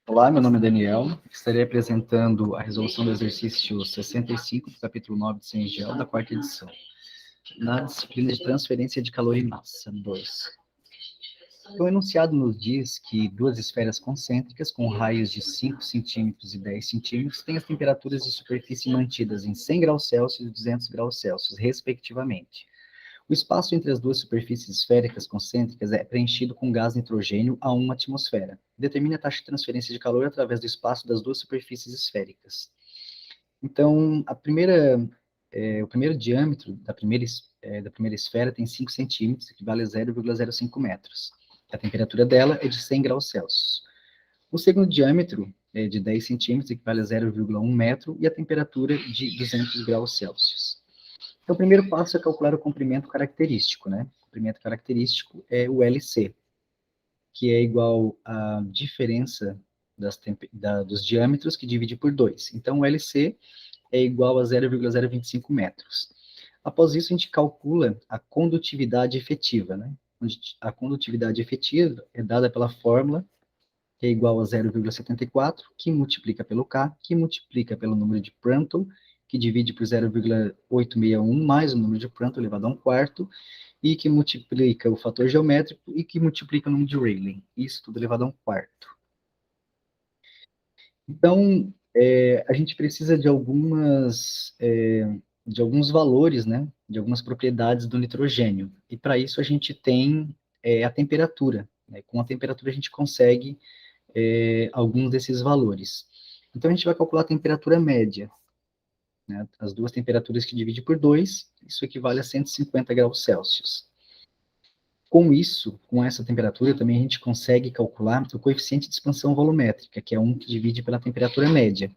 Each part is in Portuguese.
Olá, meu nome é Daniel. Estarei apresentando a resolução do exercício 65 do capítulo 9 de CIENGEL, da quarta edição, na disciplina de transferência de calor e massa 2. Então, o enunciado nos diz que duas esferas concêntricas com raios de 5 centímetros e 10 centímetros têm as temperaturas de superfície mantidas em 100 graus Celsius e 200 graus Celsius, respectivamente. O espaço entre as duas superfícies esféricas concêntricas é preenchido com gás nitrogênio a 1 atmosfera. Determine a taxa de transferência de calor através do espaço das duas superfícies esféricas. Então, o primeiro diâmetro da primeira esfera tem 5 centímetros, equivale a 0,05 metros. A temperatura dela é de 100 graus Celsius. O segundo diâmetro é de 10 centímetros, equivale a 0,1 metro, e a temperatura de 200 graus Celsius. Então, o primeiro passo é calcular o comprimento característico, né? O comprimento característico é o LC, que é igual à diferença dos diâmetros que divide por 2. Então, o LC é igual a 0,025 metros. Após isso, a gente calcula a condutividade efetiva, né? A condutividade efetiva é dada pela fórmula, que é igual a 0,74, que multiplica pelo K, que multiplica pelo número de Prandtl, que divide por 0,861, mais o número de Prandtl elevado a 1/4, e que multiplica o fator geométrico e que multiplica o número de Rayleigh. Isso tudo elevado a 1/4. Então, a gente precisa de alguns valores, né, de algumas propriedades do nitrogênio. E para isso a gente tem a temperatura. Né? Com a temperatura a gente consegue alguns desses valores. Então a gente vai calcular a temperatura média. Né? As duas temperaturas que divide por 2, isso equivale a 150 graus Celsius. Com isso, com essa temperatura, também a gente consegue calcular o coeficiente de expansão volumétrica, que é um que divide pela temperatura média.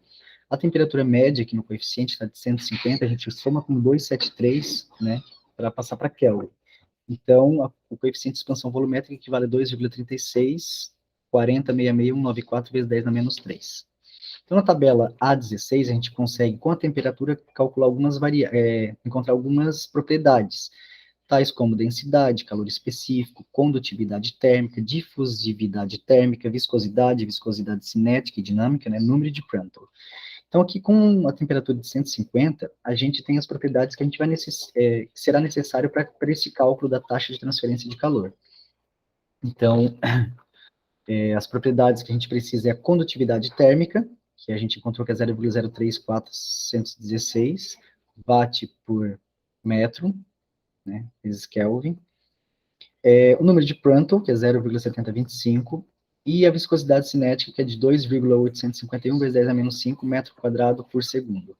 A temperatura média, aqui no coeficiente está de 150, a gente soma com 273, né, para passar para Kelvin. Então, o coeficiente de expansão volumétrica equivale a 2,36, 40,66194 vezes 10 na menos 3. Então, na tabela A16, a gente consegue, com a temperatura, calcular encontrar algumas propriedades, tais como densidade, calor específico, condutividade térmica, difusividade térmica, viscosidade cinética e dinâmica, né, número de Prandtl. Então, aqui com a temperatura de 150, a gente tem as propriedades que a gente será necessário para esse cálculo da taxa de transferência de calor. Então, as propriedades que a gente precisa é a condutividade térmica, que a gente encontrou que é 0,03416 watt por metro, né, vezes Kelvin. O número de Prandtl, que é 0,7025, e a viscosidade cinética, que é de 2,851 vezes 10 a menos 5 metro quadrado por segundo.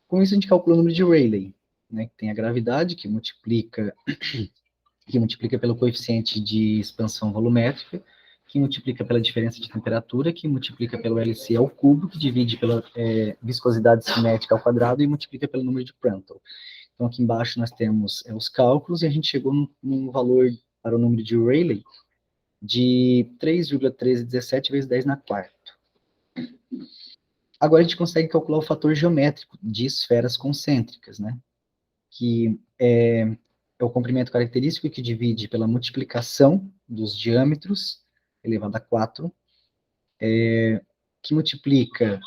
Com isso, a gente calcula o número de Rayleigh, né, que tem a gravidade, que multiplica pelo coeficiente de expansão volumétrica, que multiplica pela diferença de temperatura, que multiplica pelo LC ao cubo, que divide pela viscosidade cinética ao quadrado e multiplica pelo número de Prandtl. Então, aqui embaixo nós temos os cálculos, e a gente chegou num valor para o número de Rayleigh de 3,1317 vezes 10 na quarta. Agora a gente consegue calcular o fator geométrico de esferas concêntricas, né? Que é o comprimento característico que divide pela multiplicação dos diâmetros elevado a 4, que multiplica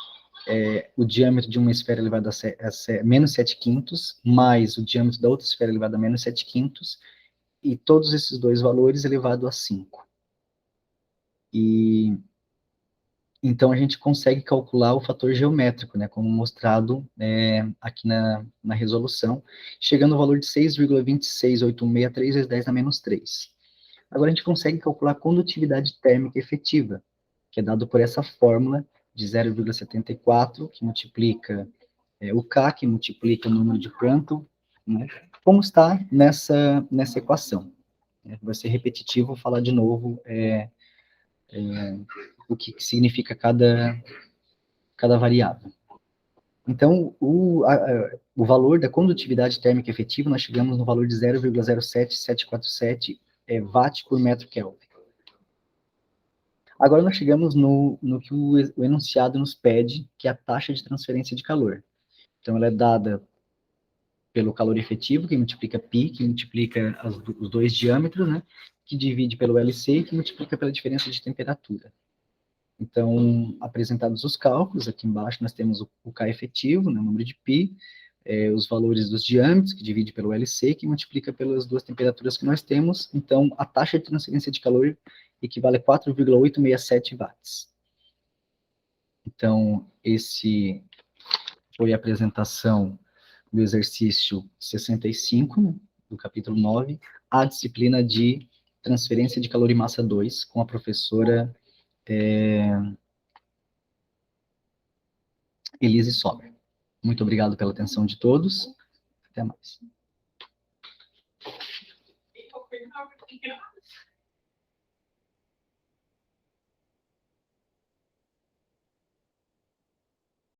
o diâmetro de uma esfera elevado a menos 7 quintos, mais o diâmetro da outra esfera elevado a menos 7 quintos, e todos esses dois valores elevado a 5. E então a gente consegue calcular o fator geométrico, né, como mostrado aqui na resolução, chegando ao valor de 6,26863 vezes 10 na menos 3. Agora a gente consegue calcular a condutividade térmica efetiva, que é dado por essa fórmula de 0,74, que multiplica o K, que multiplica o número de Prandtl, né, como está nessa equação. Vai ser repetitivo falar de novo o que significa cada variável. Então, o valor da condutividade térmica efetiva, nós chegamos no valor de 0,07747 watt por metro Kelvin. Agora nós chegamos no que o enunciado nos pede, que é a taxa de transferência de calor. Então, ela é dada pelo calor efetivo, que multiplica π, que multiplica os dois diâmetros, né? Que divide pelo LC, que multiplica pela diferença de temperatura. Então, apresentados os cálculos, aqui embaixo nós temos o K efetivo, né, o número de π, os valores dos diâmetros, que divide pelo LC, que multiplica pelas duas temperaturas que nós temos. Então, a taxa de transferência de calor equivale a 4,867 watts. Então, esse foi a apresentação do exercício 65, né, do capítulo 9, a disciplina de transferência de calor e massa 2, com a professora Elise Sober. Muito obrigado pela atenção de todos. Até mais.